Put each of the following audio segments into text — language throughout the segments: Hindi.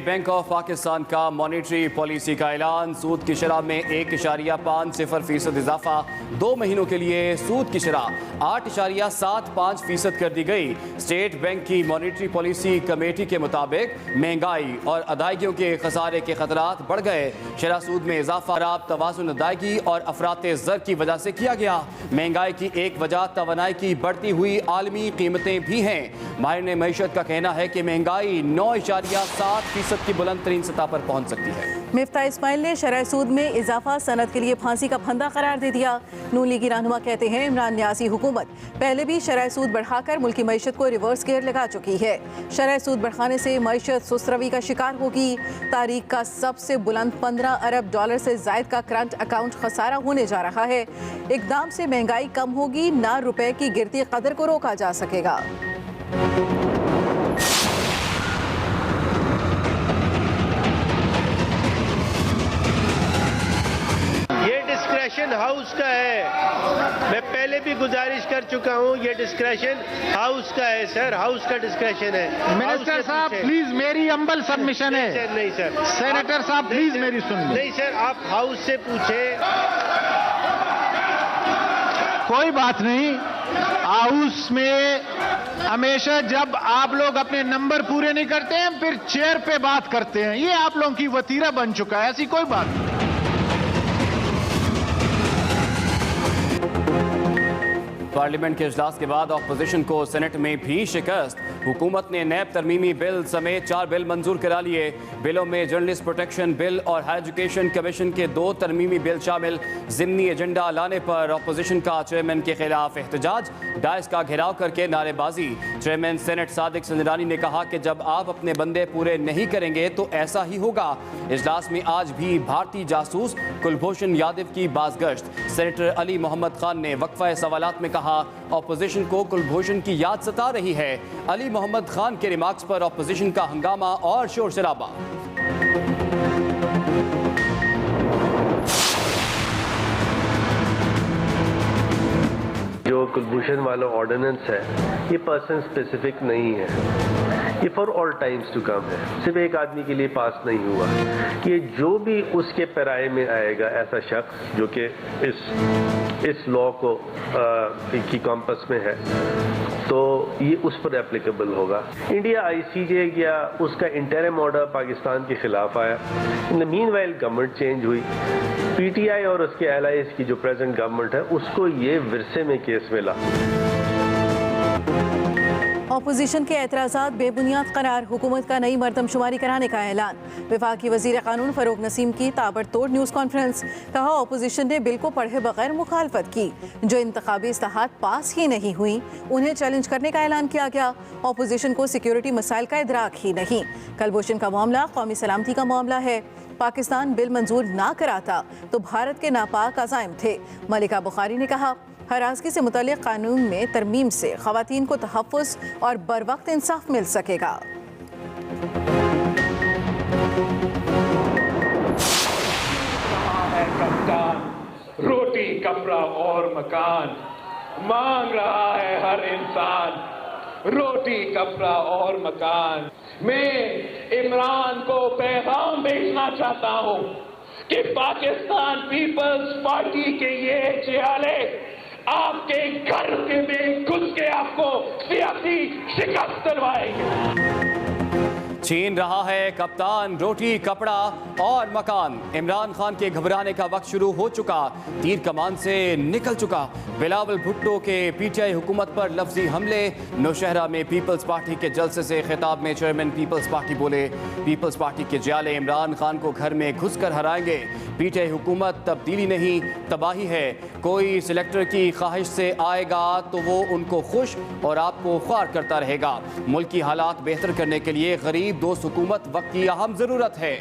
स्टेट बैंक ऑफ पाकिस्तान का मॉनेटरी पॉलिसी का ऐलान। सूद की शरह में 1.50% इजाफा। 2 महीनों के लिए सूद की शरह 8.75% कर दी गई। स्टेट बैंक की मॉनेटरी पॉलिसी कमेटी के मुताबिक महंगाई और अदायगियों के खसारे के खतरात बढ़ गए। शरह सूद में इजाफा खराब तवाज़ुन अदायगी और अफराते ज़र की वजह से किया गया। महंगाई की एक वजह तवानाई की बढ़ती हुई आलमी कीमतें भी हैं। माहिर ने मईशत का कहना है कि महंगाई 9.7% की बुलंद तरीन सतह पर पहुंच सकती है। मिफ्ता इस्माइल ने शरह सूद में इजाफा सनत के लिए फांसी का फंदा करार दे दिया। नून लीगी रहनुमा कहते हैं इमरान न्यासी हुकूमत पहले भी शरह सूद बढ़ाकर मुल्की मईशत को रिवर्स गियर लगा चुकी है। शरह सूद बढ़ाने से मईशत सुस्तरवी का शिकार होगी। तारीख का सबसे बुलंद $15 अरब से जायद का करंट अकाउंट खसारा होने जा रहा है। इकदाम से महंगाई कम होगी, ना रुपए की गिरती कदर को रोका जा सकेगा। डिस्क्रेशन हाउस का है। मैं पहले भी गुजारिश कर चुका हूं, ये डिस्क्रेशन हाउस का है सर, हाउस का डिस्क्रेशन है। मिनिस्टर साहब प्लीज मेरी अम्बल सबमिशन है। सर नहीं सर, सेनेटर साहब प्लीज मेरी सुन। नहीं सर, आप हाउस से पूछे। कोई बात नहीं, हाउस में हमेशा जब आप लोग अपने नंबर पूरे नहीं करते हैं फिर चेयर पे बात करते हैं, ये आप लोगों की वतीरा बन चुका है, ऐसी कोई बात नहीं। पार्लियामेंट के इजलास के बाद अपोजिशन को सेनेट में भी शिकस्त। हुकूमत ने नैब तरमीमी बिल समेत 4 बिल मंजूर करा लिए। बिलों में जर्नलिस्ट प्रोटेक्शन बिल और हायर एजुकेशन कमीशन के 2 तरमीमी बिल शामिल। ज़िमनी एजेंडा लाने पर अपोजिशन का चेयरमैन के खिलाफ एहतजाज। डायस का घेराव करके नारेबाजी। चेयरमैन सेनेट सादिक संजरानी ने कहा कि जब आप अपने बंदे पूरे नहीं करेंगे तो ऐसा ही होगा। इजलास में आज भी भारतीय जासूस कुलभूषण यादव की बाज़गश्त। सेनेटर अली मोहम्मद खान ने वक्फा सवालात में कहा ऑपोजिशन को कुलभूषण की याद सता रही है। अली मोहम्मद खान के रिमार्क्स पर ऑपोजिशन का हंगामा और शोर शराबा। जो कुलभूषण वाला ऑर्डिनेंस है ये पर्सन स्पेसिफिक नहीं है, ये for all times to come है। सिर्फ एक आदमी के लिए पास नहीं हुआ। ये जो भी उसके पैराए में आएगा ऐसा शख्स जो कि इस लॉ को की कॉम्पस में है तो ये उस पर एप्लीकेबल होगा। इंडिया आईसीजे या उसका इंटरिम ऑर्डर पाकिस्तान के खिलाफ आया। In the meanwhile government change हुई। पीटीआई और उसके एलाइज की जो प्रेजेंट गवर्नमेंट है उसको ये विरसे में केस मिला। अपोजिशन के एतराज़ात बेबुनियाद करार। हुकूमत का नई मरदमशुमारी कराने का ऐलान। वफाकी वज़ीर कानून फ़रूक नसीम की ताबड़तोड़ न्यूज़ कॉन्फ्रेंस। कहा अपोजिशन ने बिल को पढ़े बगैर मुखालफत की। जो इंतखाबी इस्लाहात पास ही नहीं हुई उन्हें चैलेंज करने का ऐलान किया गया। अपोजिशन को सिक्योरिटी मसाइल का इदराक ही नहीं। कुलभूषण का मामला कौमी सलामती का मामला है। पाकिस्तान बिल मंजूर ना कराता तो भारत के नापाक अज़ाइम थे। मलिका बुखारी ने कहा हरासगी से मुतालिक कानून में तरमीम से ख़वातीन को तहफ़्फ़ुज़ और बरवक्त इंसाफ मिल सकेगा। रोटी कपड़ा और मकान मांग रहा है हर इंसान। रोटी कपड़ा और मकान। मैं इमरान को पैगाम भेजना चाहता हूं कि पाकिस्तान पीपल्स पार्टी के ये चेहरे आपके घर के में घुस के आपको सियासी शिकस्त दिलवाएंगे। छीन रहा है कप्तान रोटी कपड़ा और मकान। इमरान खान के घबराने का वक्त शुरू हो चुका। तीर कमान से निकल चुका। बिलावल भुट्टो के पीटीआई हुकूमत पर लफ्जी हमले। नौशहरा में पीपल्स पार्टी के जलसे से खिताब में चेयरमैन पीपल्स पार्टी बोले पीपल्स पार्टी के जियाले इमरान खान को घर में घुस कर हराएंगे। पीटीआई हुकूमत तब्दीली नहीं तबाही है। कोई सिलेक्टर की ख्वाहिश से आएगा तो वो उनको खुश और आपको ख्वार करता रहेगा। मुल्क की हालात बेहतर करने के लिए गरीब दोस्त हुकूमत वक्त की अहम जरूरत है।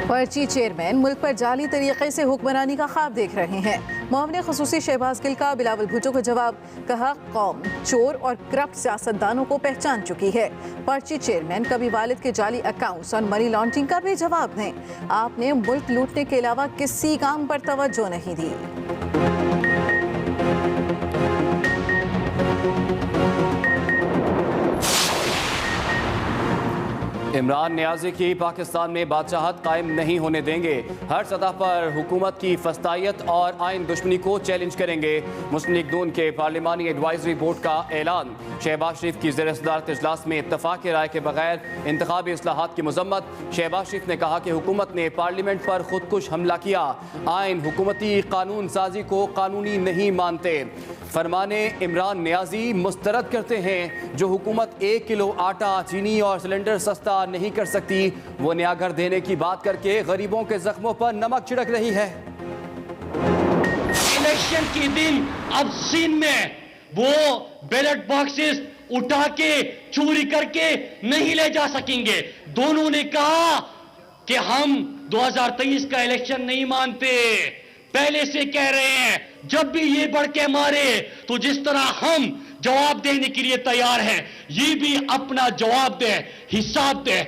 पर्ची चेयरमैन मुल्क पर जाली तरीके से हुक्मरानी का ख्वाब देख रहे हैं। मामले खसूसी शहबाज गिल का बिलावल भुट्टो को जवाब। कहा कौम चोर और करप्ट सियासतदानों को पहचान चुकी है। पर्ची चेयरमैन कभी वालिद के जाली अकाउंट्स और मनी लॉन्ड्रिंग का भी जवाब दें। आपने मुल्क लूटने के अलावा किसी काम पर तवज्जो नहीं दी। इमरान नियाजी की पाकिस्तान में बादशाहत कायम नहीं होने देंगे, हर सतह पर हुकूमत की फस्तायत और आइन दुश्मनी को चैलेंज करेंगे। मुस्लिम लीग नून के पार्लिमानी एडवाइजरी बोर्ड का ऐलान। शहबाज शरीफ की ज़ेर सदारत इजलास में इत्तफाक राय के बगैर इंतखाबी इस्लाहात की मजम्मत। शहबाज शरीफ ने कहा कि हुकूमत ने पार्लियामेंट पर खुदकुश हमला किया। आइन हुकूमती कानून साजी को कानूनी नहीं मानते। फरमाने इमरान नियाजी मुस्तरद करते हैं। जो हुकूमत 1 किलो आटा, चीनी और सिलेंडर सस्ता नहीं कर सकती, वो नया घर देने की बात करके गरीबों के जख्मों पर नमक छिड़क रही है। इलेक्शन के दिन अब सिंध में वो बैलेट बॉक्सेस उठा के चोरी करके नहीं ले जा सकेंगे। दोनों ने कहा कि हम 2023 का इलेक्शन नहीं मानते, पहले से कह रहे हैं जब भी ये बढ़ के मारे तो जिस तरह हम जवाब देने के लिए तैयार हैं, ये भी अपना जवाब दे, हिसाब दे।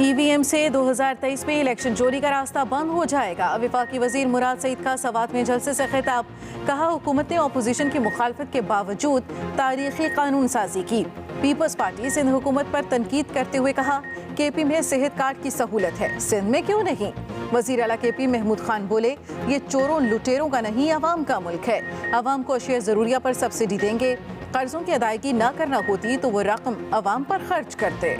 ईवीएम से 2023 में इलेक्शन चोरी का रास्ता बंद हो जाएगा। वफाकी वजीर मुराद सईद का सवात में जलसे से खिताब। कहा हुकूमत ने अपोजिशन की मुखालफत के बावजूद तारीखी कानून साजी की। पीपल्स पार्टी सिंध हुकूमत पर तनकीद करते हुए कहा केपी में सेहत कार्ड की सहूलत है, सिंध में क्यों नहीं। वजीर आला केपी महमूद खान बोले ये चोरों लुटेरों का नहीं, अवाम का मुल्क है। अवाम को अशिया ज़रूरिया पर सब्सिडी देंगे। कर्जों की अदायगी ना करना होती तो वो रकम अवाम पर खर्च करते।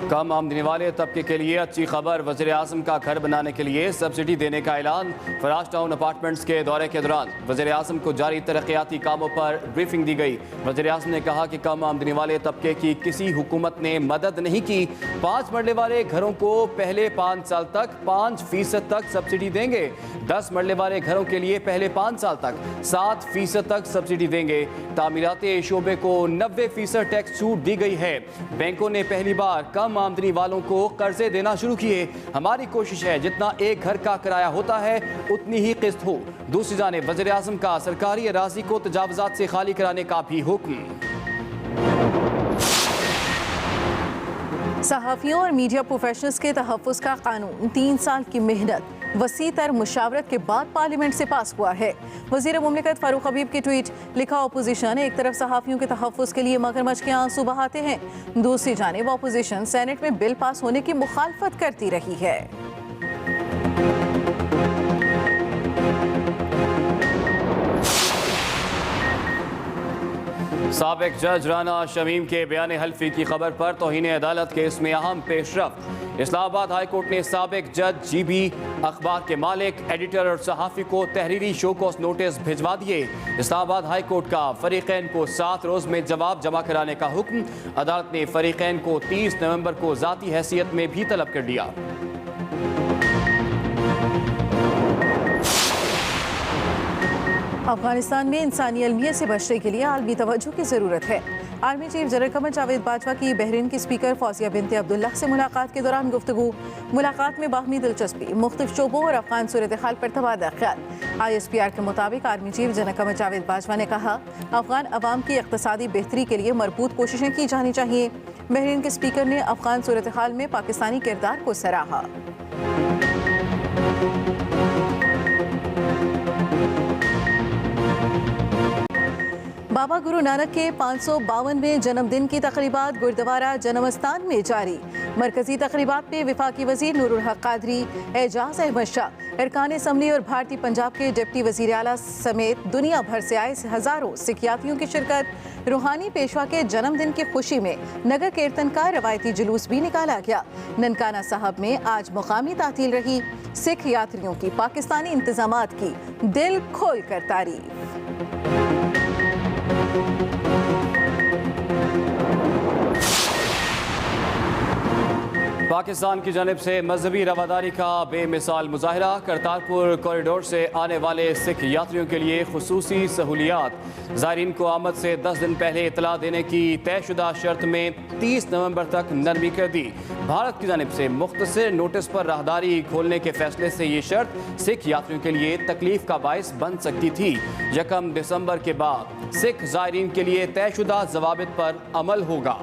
कम आमदनी वाले तबके के लिए अच्छी खबर। वज़ीर आज़म का घर बनाने के लिए सब्सिडी देने का ऐलान। फराज टाउन अपार्टमेंट्स के दौरे के दौरान वज़ीर आज़म को जारी तरक्याती कामों पर ब्रीफिंग दी गई। वज़ीर आज़म ने कहा कि कम आमदनी वाले तबके की किसी हुकूमत ने मदद नहीं की। 5 मरले वाले घरों को पहले 5 साल तक 5% तक सब्सिडी देंगे। 10 मरले वाले घरों के लिए पहले 5 साल तक 7% तक सब्सिडी देंगे। तामीराती शोबे को 90% टैक्स छूट दी गई है। बैंकों ने पहली बार कम आमदनी वालों को कर्जे देना शुरू किए। हमारी कोशिश है जितना एक घर का किराया होता है उतनी ही किस्त हो। दूसरी जानिब वज़ीर आज़म का सरकारी अराजी को तजावुज़ात से खाली कराने का भी हुक्म। सहाफ़ियों और मीडिया प्रोफेशनल्स के तहफ़्फ़ुज़ का कानून 3 साल की मेहनत, वसी तर मुशावरत के बाद पार्लियामेंट से पास हुआ है। वज़ीर मुमलिकत फारूक हबीब की ट्वीट। लिखा अपोजिशन एक तरफ सहाफ़ियों के तहफ़्फ़ुज़ के लिए मगरमच्छ के आंसू बहाते हैं, दूसरी जानिब अपोजिशन सेनेट में बिल पास होने की मुखालफत करती रही है। साबिक जज राना शमीम के बयान हल्फी की खबर पर तौहीन अदालत केस में अहम पेशरफ्त। इस्लामाबाद हाई कोर्ट ने साबिक जज जीबी अखबार के मालिक, एडिटर और सहाफ़ी को तहरीरी शोकॉस नोटिस भिजवा दिए। इस्लामाबाद हाई कोर्ट का फरीकैन को 7 रोज़ में जवाब जमा कराने का हुक्म। अदालत ने फरीकैन को 30 नवंबर को ज़ाती हैसियत में भी तलब कर लिया। अफगानिस्तान में इंसानी अलमियत से बचने के लिए आलमी तवज्जो की ज़रूरत है। Army chief general Qamar Javed Bajwa की बहरीन की स्पीकर फौजिया बिनते अब्दुल्ला से मुलाकात के दौरान गुफ्तगू। मुलाकात में बाहमी दिलचस्पी, मुख्तलिफ शोबों और अफगान सूरत हाल पर तबादला ख्याल। ISPR के मुताबिक army chief general Qamar Javed Bajwa ने कहा अफगान अवाम की इक़्तिसादी बेहतरी के लिए मरबूत कोशिशें की जानी चाहिए। बहरीन के स्पीकर ने अफगान सूरत हाल में पाकिस्तानी किरदार को सराहा। बाबा गुरु नानक के 552वें जन्मदिन की तकरीबात गुरुद्वारा जनमस्थान में जारी। मरकजी तकरीबात में वफाकी वजीर नूरुल हक कादरी, एजाज अहमद शाह, अरकान असम्बली और भारतीय पंजाब के डिप्टी वजीर आला समेत दुनिया भर से आए हज़ारों सिख यात्रियों की शिरकत। रूहानी पेशवा के जन्मदिन की खुशी में नगर कीर्तन का रवायती जुलूस भी निकाला गया। ननकाना साहब में आज मुकामी तातील रही। सिख यात्रियों की पाकिस्तानी इंतजामात की दिल खोल कर तारीफ। पाकिस्तान की जानिब से मजहबी रवादारी का बेमिसाल मुजाहरा। करतारपुर कॉरिडोर से आने वाले सिख यात्रियों के लिए खुसूसी सहूलियात। ज़ायरीन को आमद से 10 दिन पहले इतला देने की तयशुदा शर्त में 30 नवंबर तक नरमी कर दी। भारत की जानिब से मुख्तसर नोटिस पर राहदारी खोलने के फैसले से ये शर्त सिख यात्रियों के लिए तकलीफ का बायस बन सकती थी। 1 दिसंबर के बाद सिख ज़ायरीन के लिए तयशुदा ज़वाबित पर अमल होगा।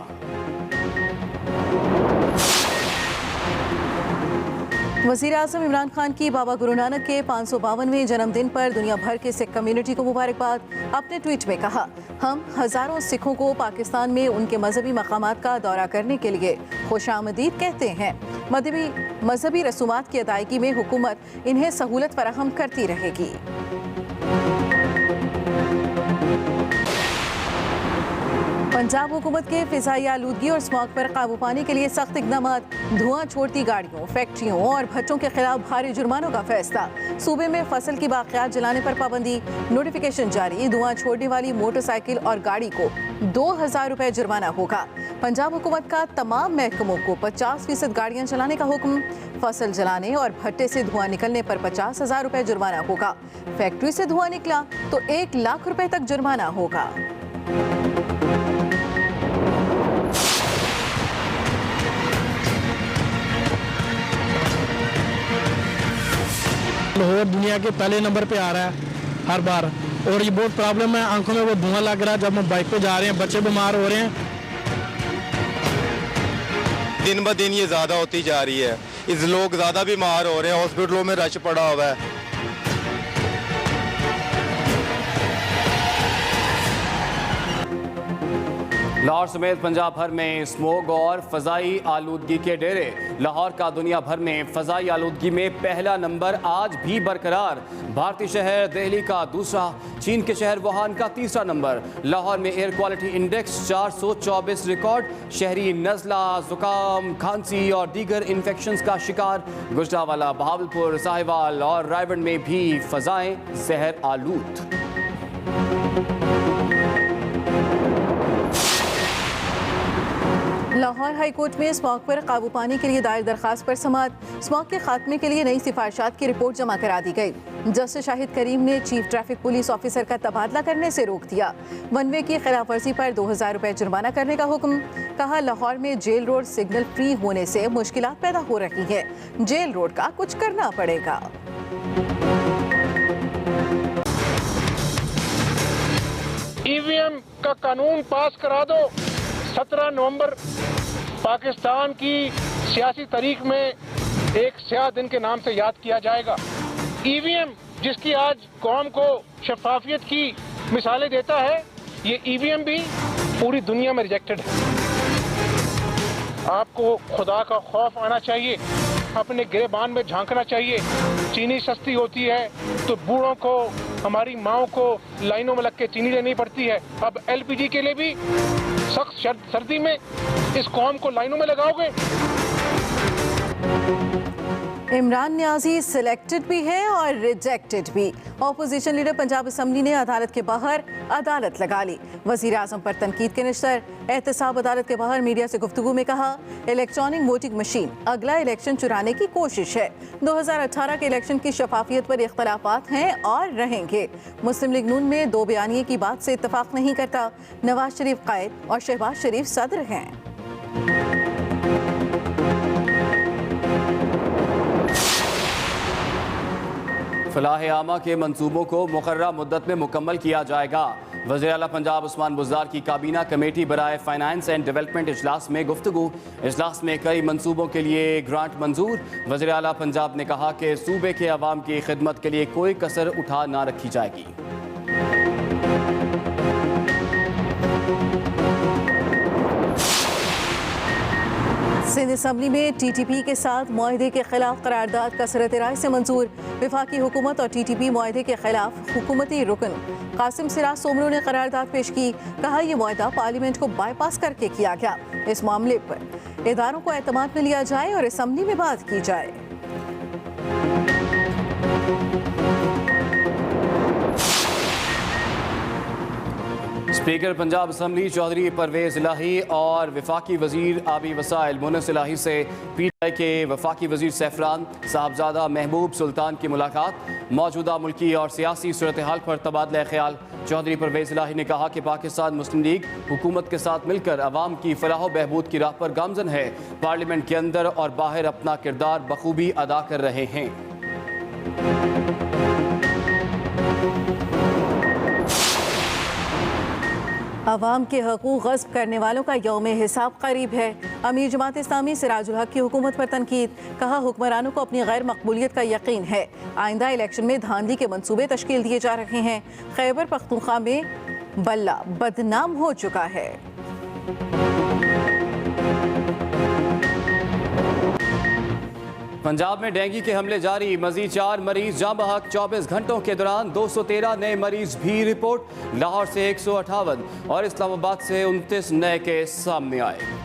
वज़ीर आज़म इमरान खान की बाबा गुरु नानक के 552वें जन्मदिन पर दुनिया भर के सिख कम्युनिटी को मुबारकबाद। अपने ट्वीट में कहा, हम हज़ारों सिखों को पाकिस्तान में उनके मजहबी मकामात का दौरा करने के लिए खुशामदीद कहते हैं। मजहबी रसूमात की अदायगी में हुकूमत इन्हें सहूलत फराहम करती रहेगी। पंजाब हुकूमत के फिजाई आलूदगी और स्मॉग पर काबू पाने के लिए सख्त इकदाम। धुआं छोड़ती गाड़ियों, फैक्ट्रियों और भट्टों के खिलाफ भारी जुर्मानों का फैसला। सूबे में फसल की बाक़ियात जलाने पर पाबंदी, नोटिफिकेशन जारी। धुआं छोड़ने वाली मोटरसाइकिल और गाड़ी को 2000 रुपए जुर्माना होगा। पंजाब हुकूमत का तमाम महकमों को 50% गाड़ियाँ चलाने का हुक्म। फसल जलाने और भट्टे से धुआं निकलने पर 50,000 रुपए जुर्माना होगा। फैक्ट्री से धुआं निकला तो 1 लाख रुपए तक जुर्माना होगा। लाहौर दुनिया के पहले नंबर पे आ रहा है हर बार, और ये बहुत प्रॉब्लम है। आंखों में वो धुआं लग रहा है जब हम बाइक पे जा रहे हैं, बच्चे बीमार हो रहे हैं। दिन ब दिन ये ज़्यादा होती जा रही है, इस लोग ज़्यादा बीमार हो रहे हैं, हॉस्पिटलों में रश पड़ा हुआ है। लाहौर समेत पंजाब भर में स्मोग और फ़ज़ाई आलूदगी के डेरे। लाहौर का दुनिया भर में फ़ज़ाई आलूदगी में पहला नंबर आज भी बरकरार। भारतीय शहर दिल्ली का दूसरा, चीन के शहर वुहान का तीसरा नंबर। लाहौर में एयर क्वालिटी इंडेक्स 424 रिकॉर्ड। शहरी नज़ला, ज़ुकाम, खांसी और दीगर इन्फेक्शंस का शिकार। गुजरांवाला, बहावलपुर, साहिवाल और रायगढ़ में भी फ़ज़ाएँ जहर आलूद। लाहौर हाई कोर्ट में स्मॉग पर काबू पाने के लिए दायर दरखास्त पर समाअत। स्मॉग के खात्मे के लिए नई सिफारिशात की रिपोर्ट जमा करा दी गई। जस्टिस शाहिद करीम ने चीफ ट्रैफिक पुलिस ऑफिसर का तबादला करने से रोक दिया। वन वे की खिलाफ वर्जी पर 2000 रुपए जुर्माना करने का हुक्म। कहा, लाहौर में जेल रोड सिग्नल फ्री होने से मुश्किलात पैदा हो रही है, जेल रोड का कुछ करना पड़ेगा। ईवीएम का कानून पास करा दो। 17 नवंबर पाकिस्तान की सियासी तारीख में एक स्याह दिन के नाम से याद किया जाएगा। ईवीएम जिसकी आज कौम को शफाफियत की मिसालें देता है, ये ईवीएम भी पूरी दुनिया में रिजेक्टेड है। आपको खुदा का खौफ आना चाहिए, अपने गिरेबान में झांकना चाहिए। चीनी सस्ती होती है तो बूढ़ों को, हमारी माओ को लाइनों में लग के चीनी लेनी पड़ती है। अब एलपीजी के लिए भी सख्त सर्दी में इस कौम को लाइनों में लगाओगे। इमरान न्याजी सिलेक्टेड भी है और रिजेक्टेड भी। ऑपोजिशन लीडर पंजाब असम्बली ने अदालत के बाहर अदालत लगा ली। वज़ीर आज़म पर तनकीद के निश्तर। एहतसाब अदालत के बाहर मीडिया से गुफ्तगू में कहा, इलेक्ट्रॉनिक वोटिंग मशीन अगला इलेक्शन चुराने की कोशिश है। 2018 के इलेक्शन की शफाफियत पर इख्तलाफात हैं और रहेंगे। मुस्लिम लीग नून में 2 बयानिए की बात से इत्तफाक नहीं करता। नवाज शरीफ कायद और शहबाज शरीफ सदर हैं। फलाह आमा के मंसूबों को मुकर्ररा मुद्दत में मुकम्मल किया जाएगा। वज़ीर आला पंजाब उस्मान बुज़दार की काबीना कमेटी बराए फाइनेंस एंड डेवलपमेंट इजलास में गुफ्तगू। इजलास में कई मंसूबों के लिए ग्रांट मंजूर। वज़ीर आला पंजाब ने कहा कि सूबे के अवाम की खिदमत के लिए कोई कसर उठा ना रखी जाएगी। सिंध असम्बली में टीटीपी के साथ मुआहदे के खिलाफ करारदाद कसरत राय से मंजूर। वफाकी हुकूमत और टीटीपी मुआहदे के खिलाफ हुकूमती रुकन कासिम सिराज सोमरो ने करारदाद पेश की। कहा, यह मुआहदा पार्लियामेंट को बाईपास करके किया गया। इस मामले पर इदारों को एतमाद में लिया जाए और असम्बली में बात की जाए। स्पीकर पंजाब असम्बली चौधरी परवेज इलाही और वफाकी वजीर आबी वसाइल मुनस इलाही से पीटीआई के वफाकी वजीर सैफरान साहबजादा महबूब सुल्तान की मुलाकात। मौजूदा मुल्की और सियासी सूरत हाल पर तबादला ख्याल। चौधरी परवेज इलाही ने कहा कि पाकिस्तान मुस्लिम लीग हुकूमत के साथ मिलकर अवाम की फलाह बहबूद की राह पर गामजन है। पार्लियामेंट के अंदर और बाहर अपना किरदार बखूबी अदा कर रहे हैं। अवाम के हकूक़ ग़स्ब करने वालों का यौम हिसाब करीब है। अमीर जमात इस्लामी सिराजुल हक की हुकूमत पर तनकीद, कहा हुक्मरानों को अपनी गैर मकबूलियत का यकीन है, आइंदा इलेक्शन में धांधली के मंसूबे तश्कील दिए जा रहे हैं। खैबर पख्तूनख्वा में बल्ला बदनाम हो चुका है। पंजाब में डेंगू के हमले जारी, मजीद 4 मरीज जाँ बहक। 24 घंटों के दौरान 213 नए मरीज भी रिपोर्ट। लाहौर से 158 और इस्लामाबाद से 29 नए केस सामने आए।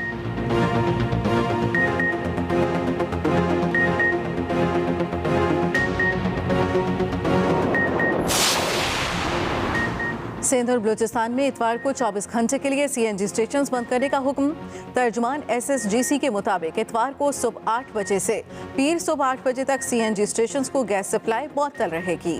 सिंध और बलूचिस्तान में इतवार को 24 घंटे के लिए CNG स्टेशन बंद करने का हुक्म। तर्जुमान SSGC के मुताबिक इतवार को सुबह 8 बजे से पीर सुबह 8 बजे तक CNG स्टेशन को गैस सप्लाई मुअत्तल रहेगी।